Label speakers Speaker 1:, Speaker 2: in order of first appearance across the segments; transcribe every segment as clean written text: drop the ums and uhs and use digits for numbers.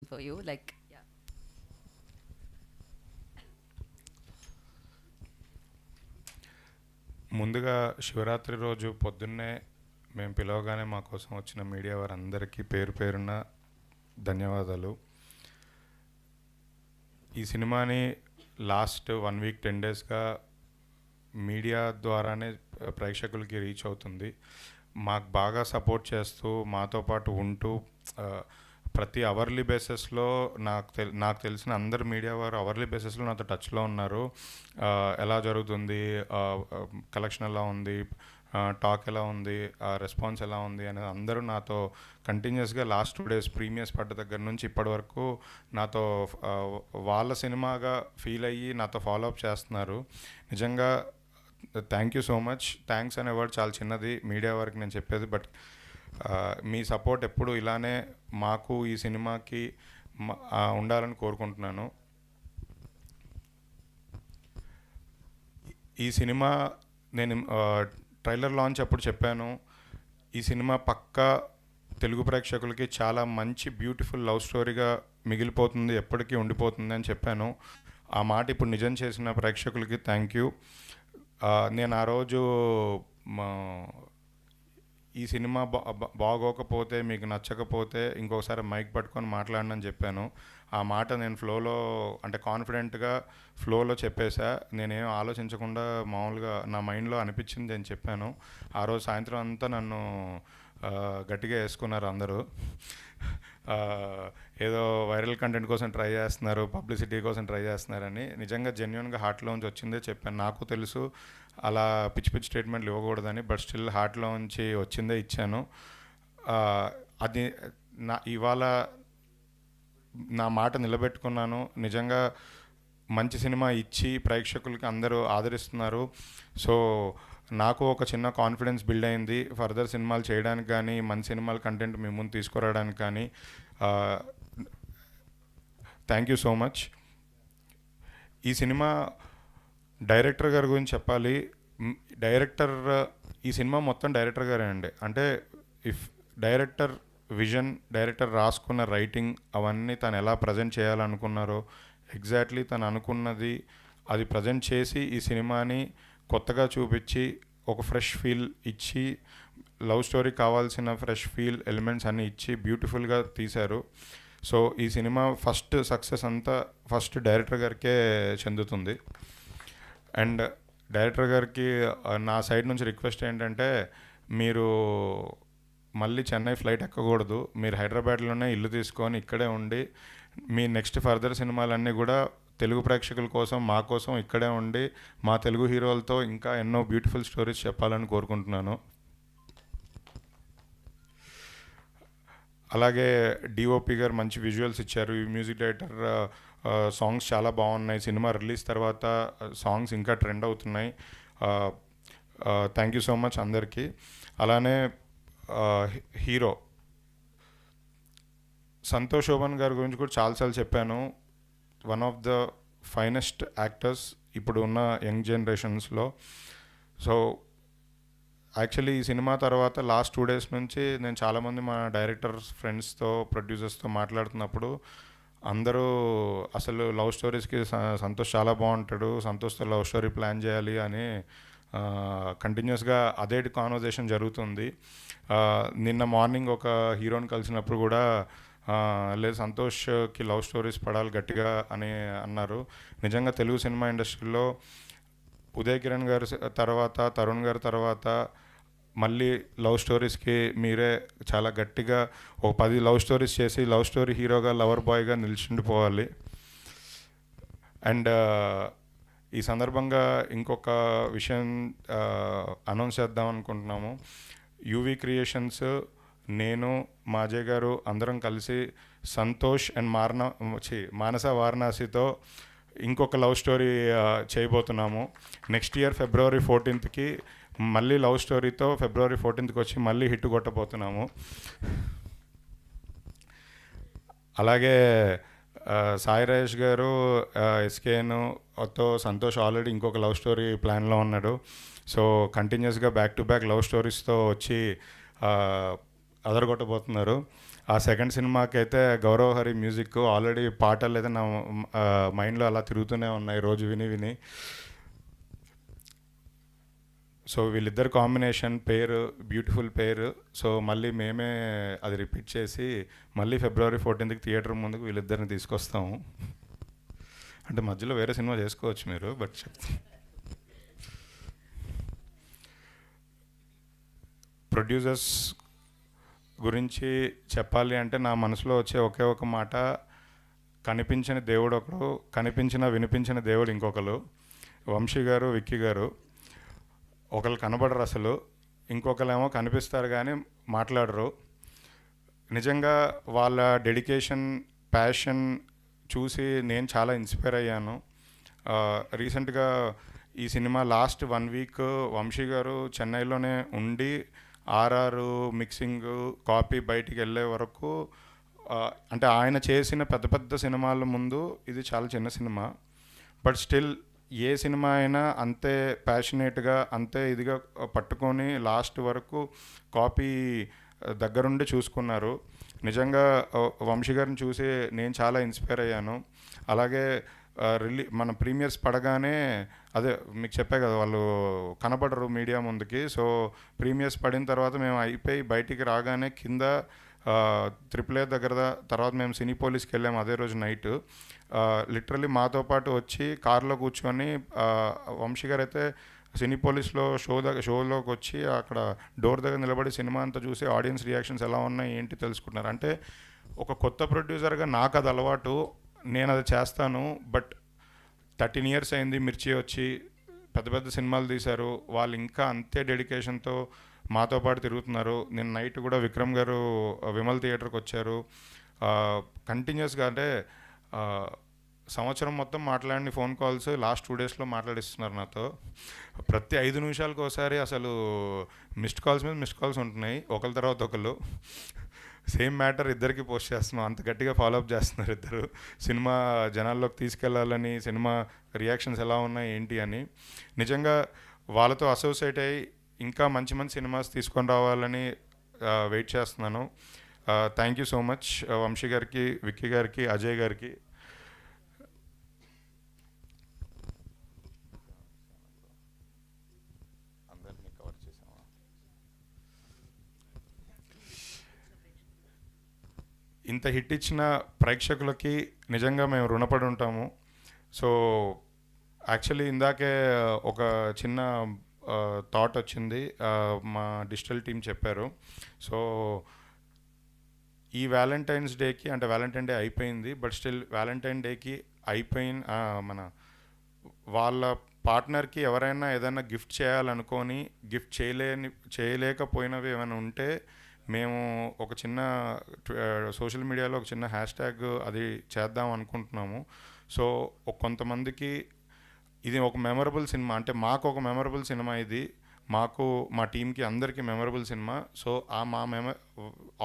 Speaker 1: for you. Like, yeah.
Speaker 2: ముందుగా శివరాత్రి రోజు పొద్దున్నే మేము పిలవగానే మా కోసం వచ్చిన మీడియా వారందరికీ పేరు పేరున ధన్యవాదాలు. ఈ సినిమాని లాస్ట్ 1 వీక్ 10 డేస్గా మీడియా ద్వారానే ప్రేక్షకులకి రీచ్ అవుతుంది. మాకు బాగా సపోర్ట్ చేస్తూ మాతో పాటు ఉంటూ ప్రతి అవర్లీ బేసిస్లో నాకు తెలిసిన అందరు మీడియా వారు అవర్లీ బేసిస్లో నాతో టచ్లో ఉన్నారు. ఎలా జరుగుతుంది, కలెక్షన్ ఎలా ఉంది, టాక్ ఎలా ఉంది, రెస్పాన్స్ ఎలా ఉంది అనేది అందరూ నాతో కంటిన్యూస్గా లాస్ట్ 2 డేస్ ప్రీమియర్స్ పడ్డ దగ్గర నుంచి ఇప్పటి వరకు నాతో వాళ్ళ సినిమాగా ఫీల్ అయ్యి నాతో ఫాలోఅప్ చేస్తున్నారు. నిజంగా thank you so much. Thanks అనే వర్డ్ చాలా చిన్నది మీడియా వారికి నేను చెప్పేది, బట్ మీ సపోర్ట్ ఎప్పుడు ఇలానే మాకు ఈ సినిమాకి ఉండాలని కోరుకుంటున్నాను. ఈ సినిమా నేను ట్రైలర్ లాంచ్ అప్పుడు చెప్పాను, ఈ సినిమా పక్కా తెలుగు ప్రేక్షకులకి చాలా మంచి బ్యూటిఫుల్ లవ్ స్టోరీగా మిగిలిపోతుంది, ఎప్పటికీ ఉండిపోతుంది అని చెప్పాను. ఆ మాట ఇప్పుడు నిజం చేసిన ప్రేక్షకులకి థ్యాంక్ యూ. నేను ఆ రోజు ఈ సినిమా బాగోకపోతే, మీకు నచ్చకపోతే ఇంకొకసారి మైక్ పట్టుకొని మాట్లాడనని చెప్పాను. ఆ మాట నేను ఫ్లోలో, అంటే కాన్ఫిడెంట్గా ఫ్లోలో చెప్పేశా. నేనేం ఆలోచించకుండా మామూలుగా నా మైండ్లో అనిపించింది అని చెప్పాను. ఆ రోజు సాయంత్రం అంతా నన్ను గట్టిగా వేసుకున్నారు అందరూ. ఏదో వైరల్ కంటెంట్ కోసం ట్రై చేస్తున్నారు, పబ్లిసిటీ కోసం ట్రై చేస్తున్నారని. నిజంగా జెన్యున్గా హార్ట్లోంచి వచ్చిందే చెప్పాను. నాకు తెలుసు అలా పిచ్చి పిచ్చి స్టేట్మెంట్లు ఇవ్వకూడదని, బట్ స్టిల్ హార్ట్లోంచి వచ్చిందే ఇచ్చాను. అది ఇవాళ నా మాట నిలబెట్టుకున్నాను. నిజంగా మంచి సినిమా ఇచ్చి ప్రేక్షకులకి అందరూ ఆదరిస్తున్నారు. సో నాకు ఒక చిన్న కాన్ఫిడెన్స్ బిల్డ్ అయింది ఫర్దర్ సినిమాలు చేయడానికి కానీ, మంచి సినిమాల కంటెంట్ మీ ముందు తీసుకురావడానికి కానీ. Thank you so much. ఈ సినిమా డైరెక్టర్ గారి గురించి చెప్పాలి. డైరెక్టర్, ఈ సినిమా మొత్తం డైరెక్టర్ గారే అండి. అంటే ఇఫ్ డైరెక్టర్ విజన్, డైరెక్టర్ రాసుకున్న రైటింగ్, అవన్నీ తను ఎలా ప్రజెంట్ చేయాలనుకున్నారో ఎగ్జాక్ట్లీ తను అనుకున్నది అది ప్రజెంట్ చేసి ఈ సినిమాని కొత్తగా చూపించి ఒక ఫ్రెష్ ఫీల్ ఇచ్చి, లవ్ స్టోరీ కావాల్సిన ఫ్రెష్ ఫీల్ ఎలిమెంట్స్ అన్నీ ఇచ్చి బ్యూటిఫుల్గా తీశారు. సో ఈ సినిమా ఫస్ట్ సక్సెస్ అంతా ఫస్ట్ డైరెక్టర్ గారికే చెందుతుంది. అండ్ డైరెక్టర్ గారికి నా సైడ్ నుంచి రిక్వెస్ట్ ఏంటంటే, మీరు మళ్ళీ చెన్నై ఫ్లైట్ ఎక్కకూడదు. మీరు హైదరాబాద్లోనే ఇల్లు తీసుకొని ఇక్కడే ఉండి మీ నెక్స్ట్ ఫర్దర్ సినిమాలన్నీ కూడా తెలుగు ప్రేక్షకుల కోసం, మా కోసం ఇక్కడే ఉండి మా తెలుగు హీరోలతో ఇంకా ఎన్నో బ్యూటిఫుల్ స్టోరీస్ చెప్పాలని కోరుకుంటున్నాను. అలాగే డిఓపి గారు మంచి విజువల్స్ ఇచ్చారు. ఈ మ్యూజిక్ డైరెక్టర్ సాంగ్స్ చాలా బాగున్నాయి. సినిమా రిలీజ్ తర్వాత సాంగ్స్ ఇంకా ట్రెండ్ అవుతున్నాయి. థ్యాంక్ యూ సో మచ్ అందరికీ. అలానే హీరో సంతోష్ శోభన్ గారి గురించి కూడా చాలాసార్లు చెప్పాను. One of the finest actors ఇప్పుడు ఉన్న యంగ్ జనరేషన్స్లో. సో యాక్చువల్లీ ఈ సినిమా తర్వాత లాస్ట్ 2 డేస్ నుంచి నేను చాలామంది మా డైరెక్టర్స్ ఫ్రెండ్స్తో, ప్రొడ్యూసర్స్తో మాట్లాడుతున్నప్పుడు అందరూ అసలు లవ్ స్టోరీస్కి సంతోష్ చాలా బాగుంటాడు, సంతోష్తో లవ్ స్టోరీ ప్లాన్ చేయాలి అని కంటిన్యూస్గా అదే కాన్వర్జేషన్ జరుగుతుంది. నిన్న మార్నింగ్ ఒక హీరోని కలిసినప్పుడు కూడా లేదు సంతోష్కి లవ్ స్టోరీస్ పడాలి గట్టిగా అని అన్నారు. నిజంగా తెలుగు సినిమా ఇండస్ట్రీలో ఉదయ్ కిరణ్ గారు తర్వాత, తరుణ్ గారి తర్వాత మళ్ళీ లవ్ స్టోరీస్కి మీరే చాలా గట్టిగా ఒక 10 లవ్ స్టోరీస్ చేసి లవ్ స్టోరీ హీరోగా, లవర్ బాయ్గా నిలిచిండిపోవాలి. అండ్ ఈ సందర్భంగా ఇంకొక విషయం అనౌన్స్ చేద్దాం అనుకుంటున్నాము. యూవీ క్రియేషన్స్, నేను, మా అజయ్ గారు అందరం కలిసి సంతోష్ అండ్ మానస వారణాసితో ఇంకొక లవ్ స్టోరీ చేయబోతున్నాము. నెక్స్ట్ ఇయర్ February 14th మళ్ళీ లవ్ స్టోరీతో February 14th వచ్చి మళ్ళీ హిట్ కొట్టబోతున్నాము. అలాగే సాయి రాజేష్ గారు ఎస్కేన్తో సంతోష్ ఆల్రెడీ ఇంకొక లవ్ స్టోరీ ప్లాన్లో ఉన్నాడు. సో కంటిన్యూస్గా బ్యాక్ టు బ్యాక్ లవ్ స్టోరీస్తో వచ్చి అదరగొట్టబోతున్నారు. ఆ సెకండ్ సినిమాకి అయితే గౌరవ్ హరి మ్యూజిక్ ఆల్రెడీ పాటలు అయితే నా మైండ్లో అలా తిరుగుతూనే ఉన్నాయి రోజు విని విని. సో వీళ్ళిద్దరు కాంబినేషన్ పేరు బ్యూటిఫుల్ పేరు. సో మళ్ళీ మేమే అది రిపీట్ చేసి మళ్ళీ February 14th థియేటర్ ముందుకు వీళ్ళిద్దరిని తీసుకొస్తాము. అంటే మధ్యలో వేరే సినిమా చేసుకోవచ్చు మీరు, బట్ ప్రొడ్యూసర్స్ గురించి చెప్పాలి అంటే నా మనసులో వచ్చే ఒకే ఒక మాట, కనిపించిన దేవుడు ఒకడు, కనిపించిన వినిపించిన దేవుడు ఇంకొకరు. వంశీ గారు, విక్కీ గారు. ఒకళ్ళు కనబడరు అసలు, ఇంకొకరేమో కనిపిస్తారు కానీ మాట్లాడరు. నిజంగా వాళ్ళ డెడికేషన్, ప్యాషన్ చూసి నేను చాలా ఇన్స్పైర్ అయ్యాను. రీసెంట్గా ఈ సినిమా లాస్ట్ 1 వీక్ వంశీ గారు చెన్నైలోనే ఉండి ఆర్ఆర్ మిక్సింగ్ కాపీ బయటికి వెళ్ళే వరకు, అంటే ఆయన చేసిన పెద్ద పెద్ద సినిమాల ముందు ఇది చాలా చిన్న cinema. But still A cinema అయినా అంతే ప్యాషనేట్గా, అంతే ఇదిగా పట్టుకొని లాస్ట్ వరకు కాపీ దగ్గరుండి చూసుకున్నారు. నిజంగా వంశీ గారిని చూసి నేను చాలా ఇన్స్పైర్ అయ్యాను. అలాగే మన ప్రీమియర్స్ పడగానే, అదే మీకు చెప్పే కదా వాళ్ళు కనబడరు మీడియా ముందుకి. సో ప్రీమియర్స్ పడిన తర్వాత మేము అయిపోయి బయటికి రాగానే కింద AAA దగ్గర, తర్వాత మేము సినీపోలీస్కి వెళ్ళాము అదే రోజు నైట్. లిటరలీ మాతో పాటు వచ్చి కార్లో కూర్చొని వంశీ గారు అయితే సినీపోలీస్లో షోలోకి వచ్చి అక్కడ డోర్ దగ్గర నిలబడి సినిమా అంతా చూసి ఆడియన్స్ రియాక్షన్స్ ఎలా ఉన్నాయి ఏంటి తెలుసుకుంటున్నారు. అంటే ఒక కొత్త ప్రొడ్యూసర్గా నాకు అది అలవాటు, నేను అది చేస్తాను. బట్ 13 years అయింది మిర్చి వచ్చి, పెద్ద పెద్ద సినిమాలు తీశారు. వాళ్ళు ఇంకా అంతే డెడికేషన్తో మాతో పాటు తిరుగుతున్నారు. నేను నైట్ కూడా విక్రమ్ గారు విమల్ థియేటర్కి వచ్చారు. కంటిన్యూస్గా అంటే సంవత్సరం మొత్తం మాట్లాడిన ఫోన్ కాల్స్ లాస్ట్ 2 daysలో మాట్లాడిస్తున్నారు నాతో. ప్రతి 5 నిమిషాలకు ఒకసారి అసలు మిస్డ్ కాల్స్ మీద మిస్డ్ కాల్స్ ఉంటున్నాయి, ఒకరి తర్వాత ఒకళ్ళు. సేమ్ మ్యాటర్ ఇద్దరికి పోస్ట్ చేస్తున్నాం, అంత గట్టిగా ఫాలోఅప్ చేస్తున్నారు ఇద్దరు. సినిమా జనాల్లోకి తీసుకెళ్లాలని, సినిమా రియాక్షన్స్ ఎలా ఉన్నాయి ఏంటి అని. నిజంగా వాళ్ళతో అసోసియేట్ అయ్యి ఇంకా మంచి మంచి సినిమాస్ తీసుకొని రావాలని వెయిట్ చేస్తున్నాను. Thank you so much Vamshi గారికి, విక్కీ గారికి, అజయ్ గారికి. ఇంత హిట్ ఇచ్చిన ప్రేక్షకులకి నిజంగా మేము రుణపడి ఉంటాము. సో యాక్చువల్లీ ఇందాకే ఒక చిన్న థాట్ వచ్చింది, మా డిజిటల్ టీం చెప్పారు. సో ఈ వ్యాలంటైన్స్ డేకి, అంటే వ్యాలంటైన్ డే అయిపోయింది, బట్ స్టిల్ వ్యాలంటైన్ డేకి మన వాళ్ళ పార్ట్నర్కి ఎవరైనా ఏదైనా గిఫ్ట్ చేయాలనుకొని గిఫ్ట్ చేయలేకపోయినవి ఏమైనా ఉంటే మేము ఒక చిన్న సోషల్ మీడియాలో ఒక చిన్న హ్యాష్ట్యాగ్ అది చేద్దాం అనుకుంటున్నాము. సో కొంతమందికి ఇది ఒక మెమరబుల్ సినిమా, అంటే మాకు ఒక మెమరబుల్ సినిమా ఇది, మాకు మా టీంకి అందరికీ మెమరబుల్ సినిమా. సో మా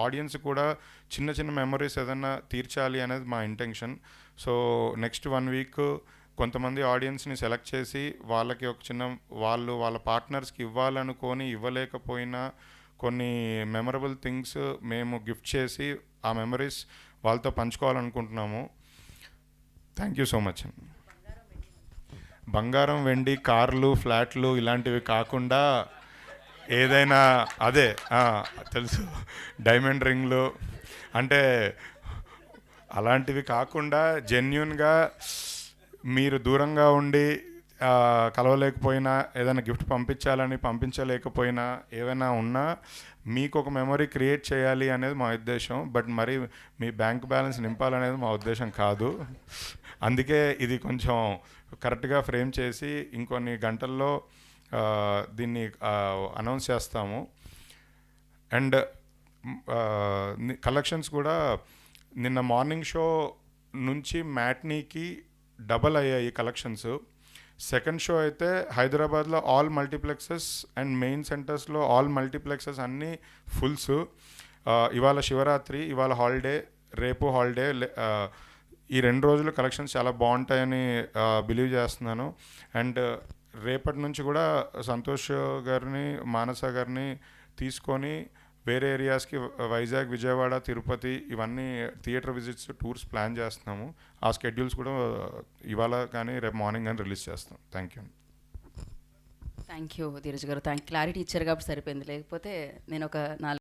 Speaker 2: ఆడియన్స్ కూడా చిన్న చిన్న మెమరీస్ ఏదైనా తీర్చాలి అనేది మా ఇంటెన్షన్. సో నెక్స్ట్ 1 week కొంతమంది ఆడియన్స్ని సెలెక్ట్ చేసి వాళ్ళకి ఒక చిన్న, వాళ్ళ పార్ట్నర్స్కి ఇవ్వాలనుకొని ఇవ్వలేకపోయినా కొన్ని మెమరబుల్ థింగ్స్ మేము గిఫ్ట్ చేసి ఆ మెమరీస్ వాళ్ళతో పంచుకోవాలనుకుంటున్నాము. Thank you so much. బంగారం, వెండి, కార్లు, ఫ్లాట్లు ఇలాంటివి కాకుండా ఏదైనా, అదే తెలుసు, డైమండ్ రింగ్లు, అంటే అలాంటివి కాకుండా జెన్యూన్గా మీరు దూరంగా ఉండి కలవలేకపోయినా, ఏదైనా గిఫ్ట్ పంపించలేకపోయినా, ఏమైనా ఉన్నా మీకు ఒక మెమరీ క్రియేట్ చేయాలి అనేది మా ఉద్దేశం. బట్ మరి మీ బ్యాంక్ బ్యాలెన్స్ నింపాలనేది మా ఉద్దేశం కాదు. అందుకే ఇది కొంచెం కరెక్ట్గా ఫ్రేమ్ చేసి ఇంకొన్ని గంటల్లో దీన్ని అనౌన్స్ చేస్తాము. అండ్ కలెక్షన్స్ కూడా నిన్న మార్నింగ్ షో నుంచి మ్యాట్నీకి డబల్ అయ్యాయి కలెక్షన్స్. సెకండ్ షో అయితే హైదరాబాద్లో ఆల్ మల్టీప్లెక్సెస్ అండ్ మెయిన్ సెంటర్స్లో ఆల్ మల్టీప్లెక్సెస్ అన్నీ ఫుల్స్. ఇవాళ శివరాత్రి, ఇవాళ హాలిడే, రేపు హాలిడే. ఈ 2 రోజులు కలెక్షన్స్ చాలా బాగుంటాయని బిలీవ్ చేస్తున్నాను. అండ్ రేపటి నుంచి కూడా సంతోష్ గారిని, మానస గారిని తీసుకొని వేరే ఏరియాస్కి వైజాగ్, విజయవాడ, తిరుపతి ఇవన్నీ థియేటర్ విజిట్స్, టూర్స్ ప్లాన్ చేస్తున్నాము. ఆ స్కెడ్యూల్స్ కూడా ఇవాళ కానీ రేపు మార్నింగ్ కానీ రిలీజ్ చేస్తాం. Thank you.
Speaker 1: Thank you Dheeraj గారు. క్లారిటీ ఇచ్చారు కాబట్టి సరిపోయింది. లేకపోతే నేను ఒక 4